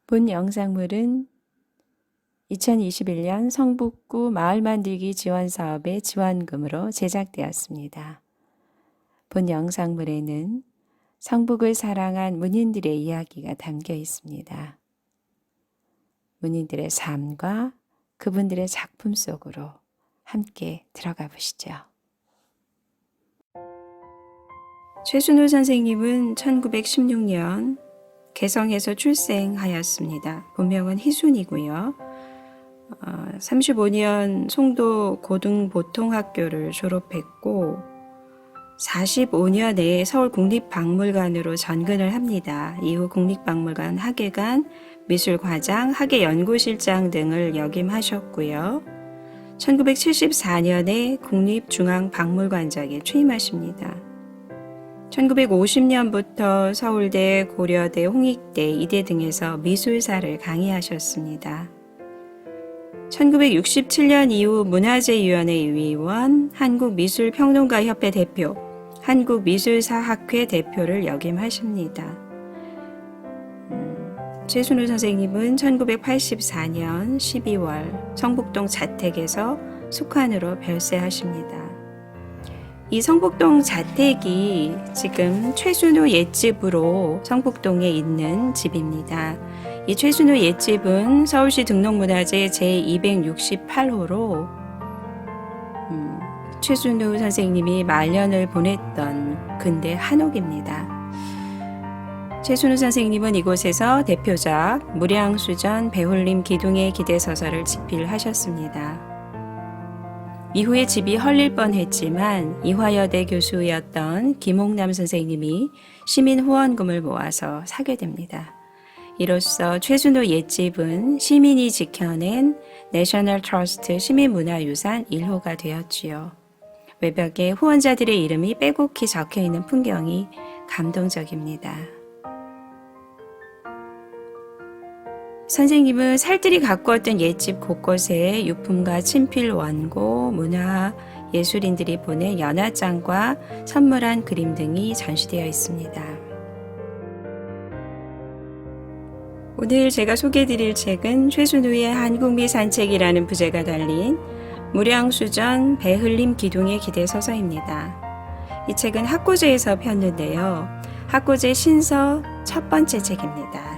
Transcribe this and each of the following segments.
본 영상물은 2021년 성북구 마을 만들기 지원 사업의 지원금으로 제작되었습니다. 본 영상물에는 성북을 사랑한 문인들의 이야기가 담겨 있습니다. 문인들의 삶과 그분들의 작품 속으로 함께 들어가 보시죠. 최순호 선생님은 1916년 개성에서 출생하였습니다. 본명은 희순이고요. 35년 송도 고등보통학교를 졸업했고 45년에 서울국립박물관으로 전근을 합니다. 이후 국립박물관 학예관, 미술과장, 학예연구실장 등을 역임하셨고요. 1974년에 국립중앙박물관장에 취임하십니다. 1950년부터 서울대, 고려대, 홍익대, 이대 등에서 미술사를 강의하셨습니다. 1967년 이후 문화재위원회 위원, 한국미술평론가협회 대표, 한국미술사학회 대표를 역임하십니다. 최순호 선생님은 1984년 12월 성북동 자택에서 숙환으로 별세하십니다. 이 성북동 자택이 지금 최순호 옛집으로 성북동에 있는 집입니다. 이 최순호 옛집은 서울시 등록문화재 제268호로 최순호 선생님이 말년을 보냈던 근대 한옥입니다. 최순호 선생님은 이곳에서 대표작 무량수전 배울림 기둥의 기대서설을 집필하셨습니다. 이후에 집이 헐릴 뻔했지만 이화여대 교수였던 김홍남 선생님이 시민 후원금을 모아서 사게 됩니다. 이로써 최순호 옛집은 시민이 지켜낸 내셔널 트러스트 시민문화유산 1호가 되었지요. 외벽에 후원자들의 이름이 빼곡히 적혀있는 풍경이 감동적입니다. 선생님은 살뜰히 가꾸었던 옛집 곳곳에 유품과 친필 원고, 문화, 예술인들이 보낸 연하장과 선물한 그림 등이 전시되어 있습니다. 오늘 제가 소개해드릴 책은 최순호의 한국미 산책이라는 부제가 달린 무량수전 배흘림 기둥의 기대서서입니다. 이 책은 학고제에서 폈는데요. 학고제 신서 첫 번째 책입니다.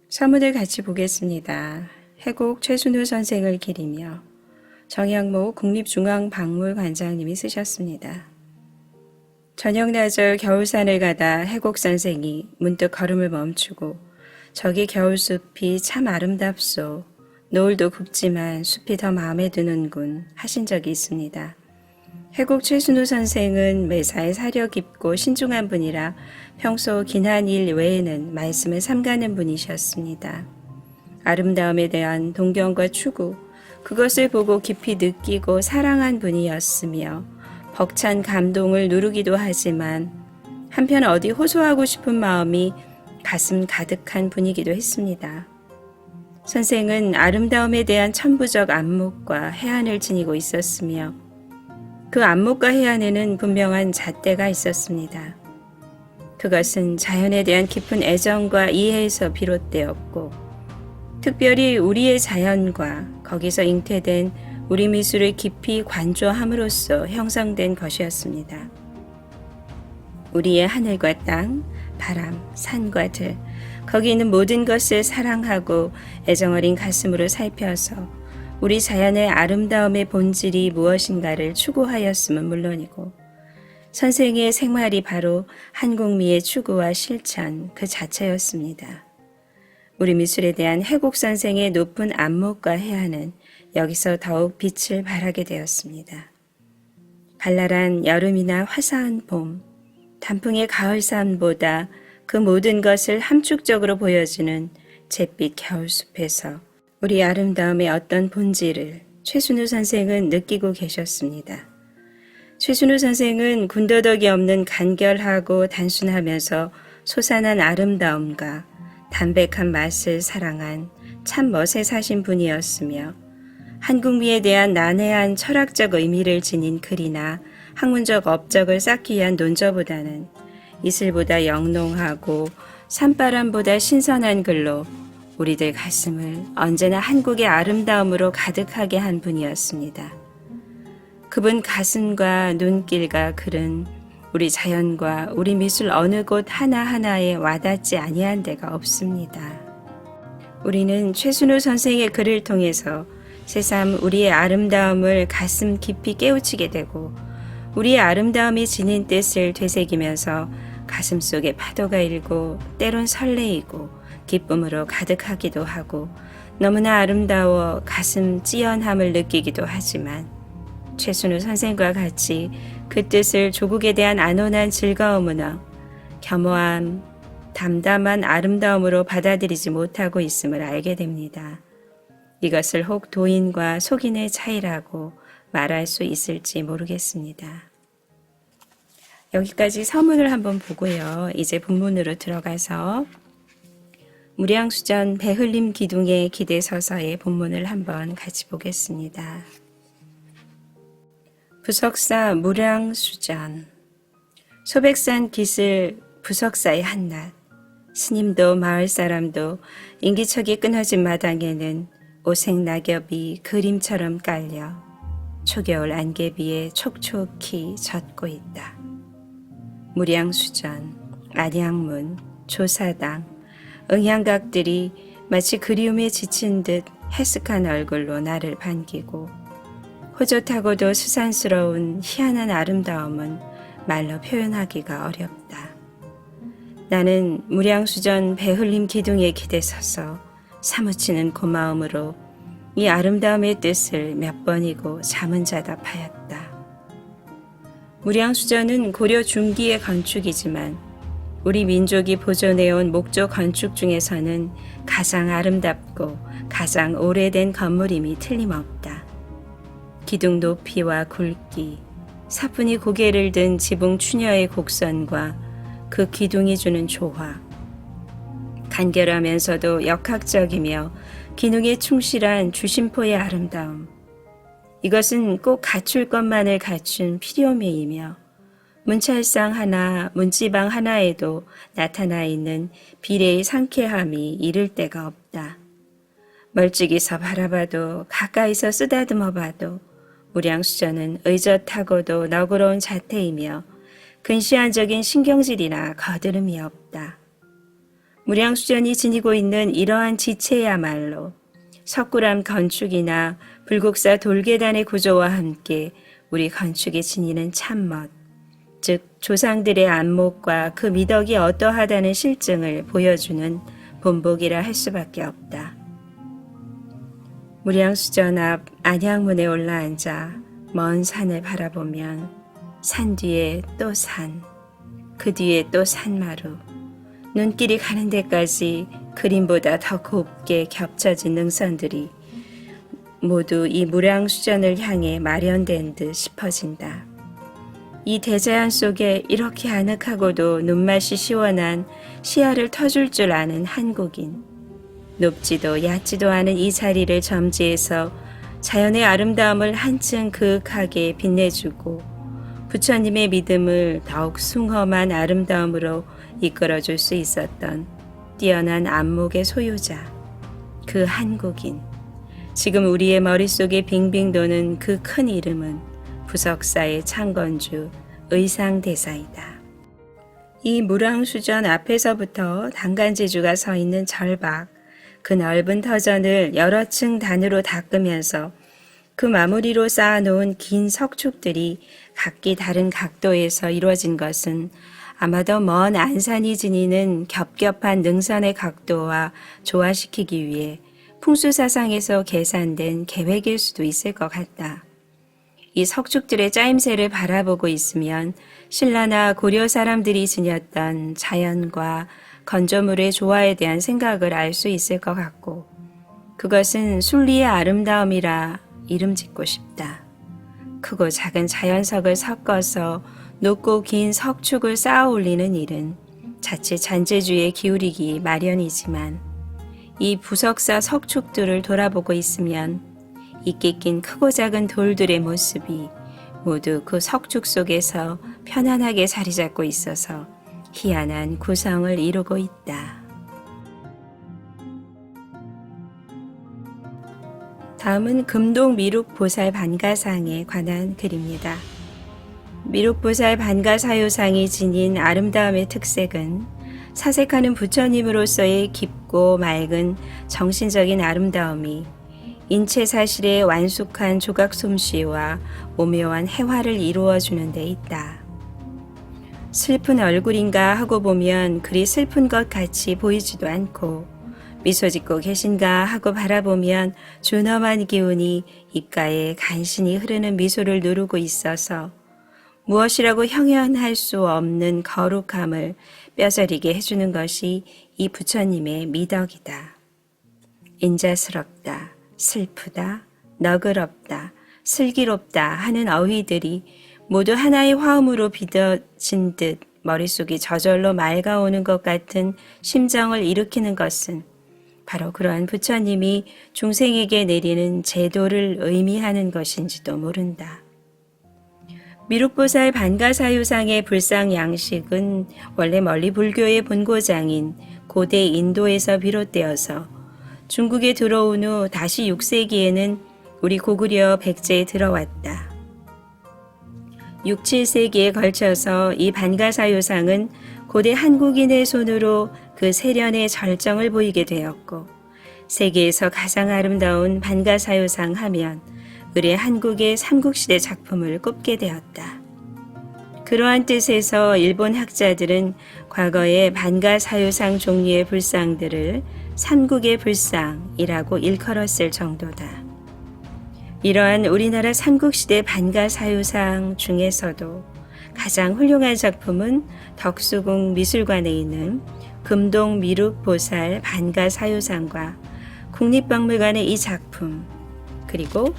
서문을 같이 보겠습니다. 해곡 최순호 선생을 기리며 정양모 국립중앙박물관장님이 쓰셨습니다. 저녁나절 겨울산을 가다 해곡 선생이 문득 걸음을 멈추고 저기 겨울숲이 참 아름답소. 노을도 굽지만 숲이 더 마음에 드는군 하신 적이 있습니다. 해곡 최순호 선생은 매사에 사려 깊고 신중한 분이라 평소 기난 일 외에는 말씀을 삼가는 분이셨습니다. 아름다움에 대한 동경과 추구, 그것을 보고 깊이 느끼고 사랑한 분이었으며 벅찬 감동을 누르기도 하지만 한편 어디 호소하고 싶은 마음이 가슴 가득한 분이기도 했습니다. 선생은 아름다움에 대한 천부적 안목과 해안을 지니고 있었으며 그 안목과 해안에는 분명한 잣대가 있었습니다. 그것은 자연에 대한 깊은 애정과 이해에서 비롯되었고 특별히 우리의 자연과 거기서 잉태된 우리 미술을 깊이 관조함으로써 형성된 것이었습니다. 우리의 하늘과 땅, 바람, 산과 들, 거기 있는 모든 것을 사랑하고 애정어린 가슴으로 살펴서 우리 자연의 아름다움의 본질이 무엇인가를 추구하였음은 물론이고 선생의 생활이 바로 한국미의 추구와 실천 그 자체였습니다. 우리 미술에 대한 해곡 선생의 높은 안목과 해안은 여기서 더욱 빛을 발하게 되었습니다. 발랄한 여름이나 화사한 봄, 단풍의 가을산보다 그 모든 것을 함축적으로 보여주는 잿빛 겨울숲에서 우리 아름다움의 어떤 본질을 최순호 선생은 느끼고 계셨습니다. 최순호 선생은 군더더기 없는 간결하고 단순하면서 소산한 아름다움과 담백한 맛을 사랑한 참 멋에 사신 분이었으며 한국미에 대한 난해한 철학적 의미를 지닌 글이나 학문적 업적을 쌓기 위한 논저보다는 이슬보다 영롱하고 산바람보다 신선한 글로 우리들 가슴을 언제나 한국의 아름다움으로 가득하게 한 분이었습니다. 그분 가슴과 눈길과 글은 우리 자연과 우리 미술 어느 곳 하나하나에 와닿지 아니한 데가 없습니다. 우리는 최순우 선생의 글을 통해서 새삼 우리의 아름다움을 가슴 깊이 깨우치게 되고 우리의 아름다움이 지닌 뜻을 되새기면서 가슴속에 파도가 일고 때론 설레이고 기쁨으로 가득하기도 하고 너무나 아름다워 가슴 찌연함을 느끼기도 하지만 최순우 선생과 같이 그 뜻을 조국에 대한 안온한 즐거움으로 겸허함, 담담한 아름다움으로 받아들이지 못하고 있음을 알게 됩니다. 이것을 혹 도인과 속인의 차이라고 말할 수 있을지 모르겠습니다. 여기까지 서문을 한번 보고요. 이제 본문으로 들어가서 무량수전 배흘림 기둥에 기대 서서의 본문을 한번 같이 보겠습니다. 부석사 무량수전. 소백산 기슬 부석사의 한낮, 스님도 마을 사람도 인기척이 끊어진 마당에는 오색 낙엽이 그림처럼 깔려 초겨울 안개비에 촉촉히 젖고 있다. 무량수전, 안양문, 조사당, 응양각들이 마치 그리움에 지친 듯 해쓱한 얼굴로 나를 반기고 호젓하고도 수산스러운 희한한 아름다움은 말로 표현하기가 어렵다. 나는 무량수전 배흘림 기둥에 기대 서서 사무치는 고마움으로 이 아름다움의 뜻을 몇 번이고 잠은 자다 파였다. 무량수전은 고려 중기의 건축이지만 우리 민족이 보존해온 목조 건축 중에서는 가장 아름답고 가장 오래된 건물임이 틀림없다. 기둥 높이와 굵기, 사뿐히 고개를 든 지붕 추녀의 곡선과 그 기둥이 주는 조화, 간결하면서도 역학적이며 기능에 충실한 주심포의 아름다움, 이것은 꼭 갖출 것만을 갖춘 필요미이며 문찰상 하나, 문지방 하나에도 나타나 있는 비례의 상쾌함이 이를 데가 없다. 멀찍이서 바라봐도 가까이서 쓰다듬어 봐도 무량수전은 의젓하고도 너그러운 자태이며 근시안적인 신경질이나 거드름이 없다. 무량수전이 지니고 있는 이러한 지체야말로 석굴암 건축이나 불국사 돌계단의 구조와 함께 우리 건축이 지니는 참멋, 즉 조상들의 안목과 그 미덕이 어떠하다는 실증을 보여주는 본보기라 할 수밖에 없다. 무량수전 앞 안양문에 올라앉아 먼 산을 바라보면 산 뒤에 또 산, 그 뒤에 또 산마루, 눈길이 가는 데까지 그림보다 더 곱게 겹쳐진 능선들이 모두 이 무량수전을 향해 마련된 듯 싶어진다. 이 대자연 속에 이렇게 아늑하고도 눈맛이 시원한 시야를 터줄 줄 아는 한국인, 높지도 얕지도 않은 이 자리를 점지해서 자연의 아름다움을 한층 그윽하게 빛내주고 부처님의 믿음을 더욱 숭엄한 아름다움으로 이끌어줄 수 있었던 뛰어난 안목의 소유자, 그 한국인, 지금 우리의 머릿속에 빙빙 도는 그 큰 이름은 부석사의 창건주 의상대사이다. 이 무량수전 앞에서부터 단간지주가 서 있는 절박, 그 넓은 터전을 여러 층 단으로 닦으면서 그 마무리로 쌓아놓은 긴 석축들이 각기 다른 각도에서 이루어진 것은 아마도 먼 안산이 지니는 겹겹한 능선의 각도와 조화시키기 위해 풍수사상에서 계산된 계획일 수도 있을 것 같다. 이 석축들의 짜임새를 바라보고 있으면 신라나 고려 사람들이 지녔던 자연과 건조물의 조화에 대한 생각을 알 수 있을 것 같고, 그것은 순리의 아름다움이라 이름 짓고 싶다. 크고 작은 자연석을 섞어서 높고 긴 석축을 쌓아 올리는 일은 자칫 잔재주의에 기울이기 마련이지만 이 부석사 석축들을 돌아보고 있으면 이끼 낀 크고 작은 돌들의 모습이 모두 그 석축 속에서 편안하게 자리 잡고 있어서 희한한 구성을 이루고 있다. 다음은 금동 미륵보살 반가상에 관한 글입니다. 미륵보살 반가사요상이 지닌 아름다움의 특색은 사색하는 부처님으로서의 깊고 맑은 정신적인 아름다움이 인체사실의 완숙한 조각 솜씨와 오묘한 해화를 이루어주는 데 있다. 슬픈 얼굴인가 하고 보면 그리 슬픈 것 같이 보이지도 않고 미소 짓고 계신가 하고 바라보면 준엄한 기운이 입가에 간신히 흐르는 미소를 누르고 있어서 무엇이라고 형연할 수 없는 거룩함을 뼈저리게 해주는 것이 이 부처님의 미덕이다. 인자스럽다, 슬프다, 너그럽다, 슬기롭다 하는 어휘들이 모두 하나의 화음으로 빚어진 듯 머릿속이 저절로 맑아오는 것 같은 심정을 일으키는 것은 바로 그러한 부처님이 중생에게 내리는 제도를 의미하는 것인지도 모른다. 미륵보살 반가사유상의 불상 양식은 원래 멀리 불교의 본고장인 고대 인도에서 비롯되어서 중국에 들어온 후 다시 6세기에는 우리 고구려 백제에 들어왔다. 6, 7세기에 걸쳐서 이 반가사유상은 고대 한국인의 손으로 그 세련의 절정을 보이게 되었고 세계에서 가장 아름다운 반가사유상 하면 의례 한국의 삼국시대 작품을 꼽게 되었다. 그러한 뜻에서 일본 학자들은 과거의 반가사유상 종류의 불상들을 삼국의 불상이라고 일컬었을 정도다. 이러한 우리나라 삼국시대 반가사유상 중에서도 가장 훌륭한 작품은 덕수궁 미술관에 있는 금동 미륵보살 반가사유상과 국립박물관의 이 작품, 그리고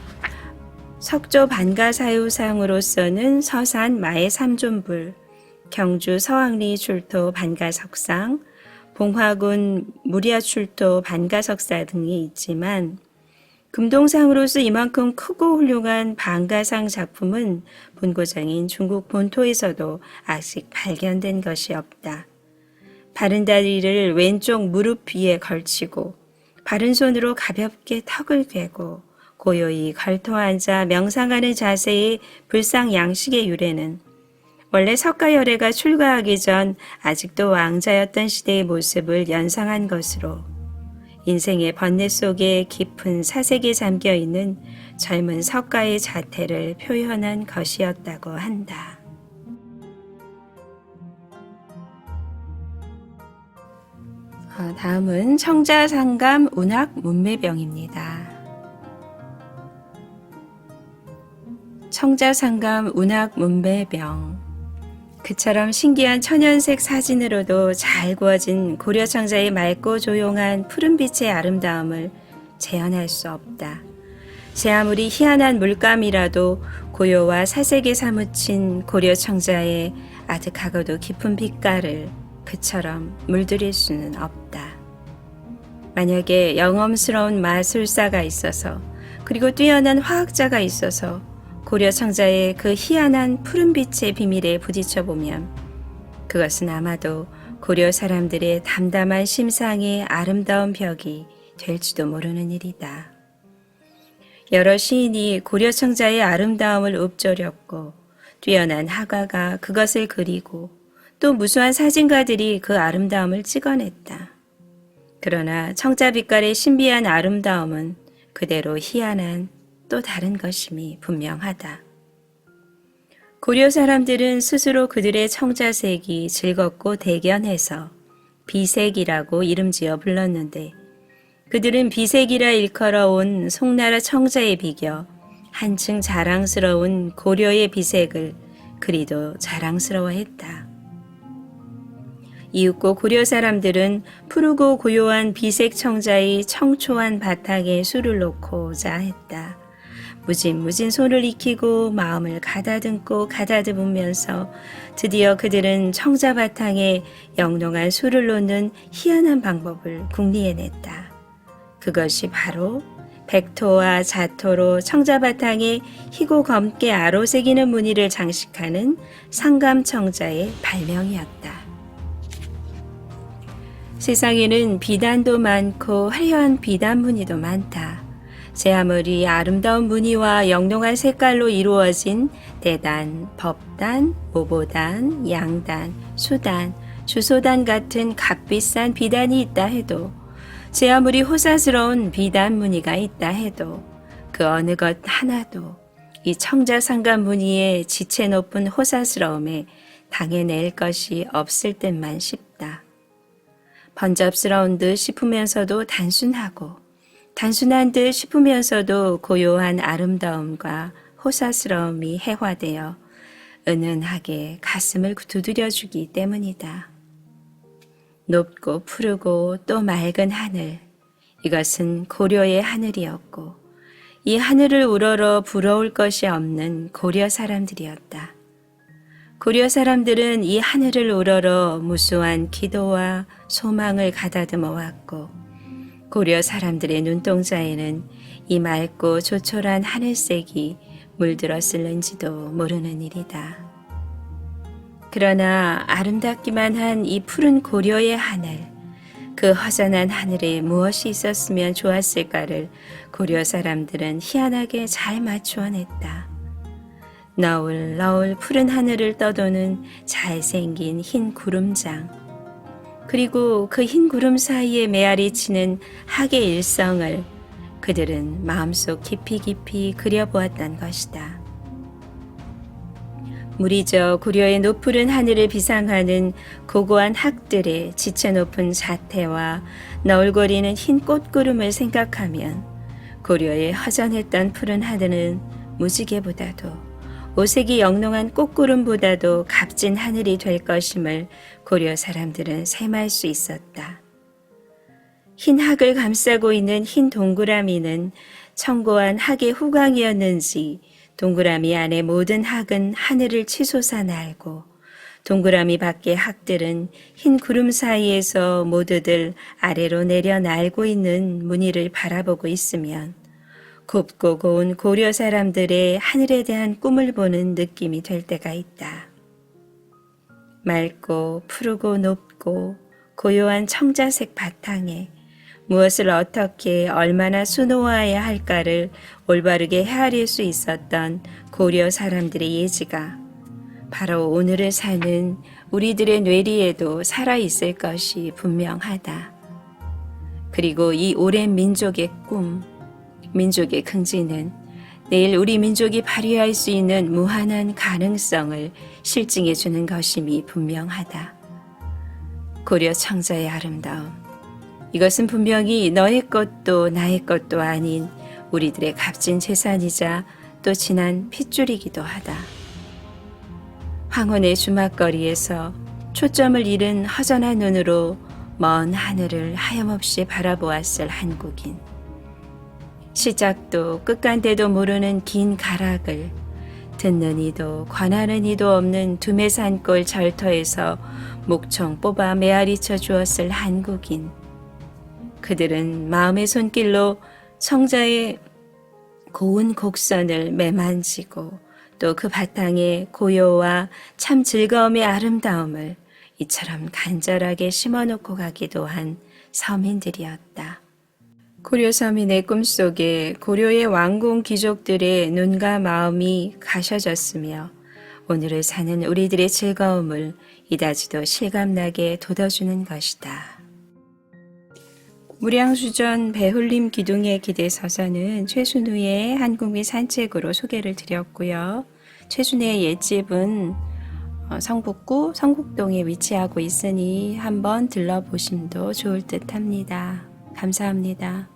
석조 반가사유상으로서는 서산 마의 삼존불, 경주 서왕리 출토 반가석상, 봉화군 무리아출토 반가석사 등이 있지만 금동상으로서 이만큼 크고 훌륭한 반가상 작품은 본고장인 중국 본토에서도 아직 발견된 것이 없다. 바른 다리를 왼쪽 무릎 위에 걸치고 바른 손으로 가볍게 턱을 괴고 고요히 걸터앉아 명상하는 자세의 불상 양식의 유래는 원래 석가열애가 출가하기 전 아직도 왕자였던 시대의 모습을 연상한 것으로 인생의 번뇌 속에 깊은 사색에 잠겨있는 젊은 석가의 자태를 표현한 것이었다고 한다. 다음은 청자상감 운학 문매병입니다. 청자상감 운학 문매병. 그처럼 신기한 천연색 사진으로도 잘 구워진 고려청자의 맑고 조용한 푸른빛의 아름다움을 재현할 수 없다. 제 아무리 희한한 물감이라도 고요와 사색에 사무친 고려청자의 아득하고도 깊은 빛깔을 그처럼 물들일 수는 없다. 만약에 영험스러운 마술사가 있어서 그리고 뛰어난 화학자가 있어서 고려청자의 그 희한한 푸른빛의 비밀에 부딪혀보면 그것은 아마도 고려 사람들의 담담한 심상의 아름다운 벽이 될지도 모르는 일이다. 여러 시인이 고려청자의 아름다움을 읊조렸고 뛰어난 화가가 그것을 그리고 또 무수한 사진가들이 그 아름다움을 찍어냈다. 그러나 청자빛깔의 신비한 아름다움은 그대로 희한한 또 다른 것임이 분명하다. 고려 사람들은 스스로 그들의 청자색이 즐겁고 대견해서 비색이라고 이름지어 불렀는데 그들은 비색이라 일컬어온 송나라 청자에 비겨 한층 자랑스러운 고려의 비색을 그리도 자랑스러워했다. 이윽고 고려 사람들은 푸르고 고요한 비색 청자의 청초한 바탕에 술을 놓고자 했다. 무진무진 손을 익히고 마음을 가다듬고 가다듬으면서 드디어 그들은 청자 바탕에 영롱한 술을 놓는 희한한 방법을 궁리해냈다. 그것이 바로 백토와 자토로 청자 바탕에 희고 검게 아로새기는 무늬를 장식하는 상감청자의 발명이었다. 세상에는 비단도 많고 화려한 비단 무늬도 많다. 제 아무리 아름다운 무늬와 영롱한 색깔로 이루어진 대단, 법단, 모보단, 양단, 수단, 주소단 같은 값비싼 비단이 있다 해도, 제 아무리 호사스러운 비단 무늬가 있다 해도 그 어느 것 하나도 이 청자상감 무늬의 지체 높은 호사스러움에 당해낼 것이 없을 듯만 싶다. 번잡스러운 듯 싶으면서도 단순하고, 단순한 듯 싶으면서도 고요한 아름다움과 호사스러움이 해화되어 은은하게 가슴을 두드려주기 때문이다. 높고 푸르고 또 맑은 하늘, 이것은 고려의 하늘이었고, 이 하늘을 우러러 부러울 것이 없는 고려 사람들이었다. 고려 사람들은 이 하늘을 우러러 무수한 기도와 소망을 가다듬어 왔고, 고려 사람들의 눈동자에는 이 맑고 조촐한 하늘색이 물들었을는지도 모르는 일이다. 그러나 아름답기만 한 이 푸른 고려의 하늘, 그 허전한 하늘에 무엇이 있었으면 좋았을까를 고려 사람들은 희한하게 잘 맞추어냈다. 너울너울 푸른 하늘을 떠도는 잘생긴 흰 구름장, 그리고 그 흰 구름 사이에 메아리 치는 학의 일성을 그들은 마음속 깊이 깊이 그려보았던 것이다. 무리저 고려의 노푸른 하늘을 비상하는 고고한 학들의 지체 높은 자태와 너울거리는 흰 꽃구름을 생각하면 고려의 허전했던 푸른 하늘은 무지개보다도, 오색이 영롱한 꽃구름보다도 값진 하늘이 될 것임을 고려 사람들은 셈할 수 있었다. 흰 학을 감싸고 있는 흰 동그라미는 청고한 학의 후광이었는지, 동그라미 안의 모든 학은 하늘을 치솟아 날고, 동그라미 밖의 학들은 흰 구름 사이에서 모두들 아래로 내려 날고 있는 무늬를 바라보고 있으면 곱고 고운 고려 사람들의 하늘에 대한 꿈을 보는 느낌이 될 때가 있다. 맑고 푸르고 높고 고요한 청자색 바탕에 무엇을 어떻게 얼마나 수놓아야 할까를 올바르게 헤아릴 수 있었던 고려 사람들의 예지가 바로 오늘을 사는 우리들의 뇌리에도 살아있을 것이 분명하다. 그리고 이 오랜 민족의 꿈, 민족의 긍지는 내일 우리 민족이 발휘할 수 있는 무한한 가능성을 실증해 주는 것임이 분명하다. 고려 청자의 아름다움, 이것은 분명히 너의 것도 나의 것도 아닌 우리들의 값진 재산이자 또 진한 핏줄이기도 하다. 황혼의 주막거리에서 초점을 잃은 허전한 눈으로 먼 하늘을 하염없이 바라보았을 한국인, 시작도 끝간데도 모르는 긴 가락을 듣는 이도 관하는 이도 없는 두메산골 절터에서 목청 뽑아 메아리쳐 주었을 한국인, 그들은 마음의 손길로 청자의 고운 곡선을 매만지고 또 그 바탕에 고요와 참 즐거움의 아름다움을 이처럼 간절하게 심어놓고 가기도 한 서민들이었다. 고려 서민의 꿈속에 고려의 왕공 귀족들의 눈과 마음이 가셔졌으며 오늘을 사는 우리들의 즐거움을 이다지도 실감나게 돋워주는 것이다. 무량수전 배훌림 기둥의 기대 서서는 최순우의 한국미 산책으로 소개를 드렸고요. 최순우의 옛집은 성북구 성북동에 위치하고 있으니 한번 들러보심도 좋을 듯 합니다. 감사합니다.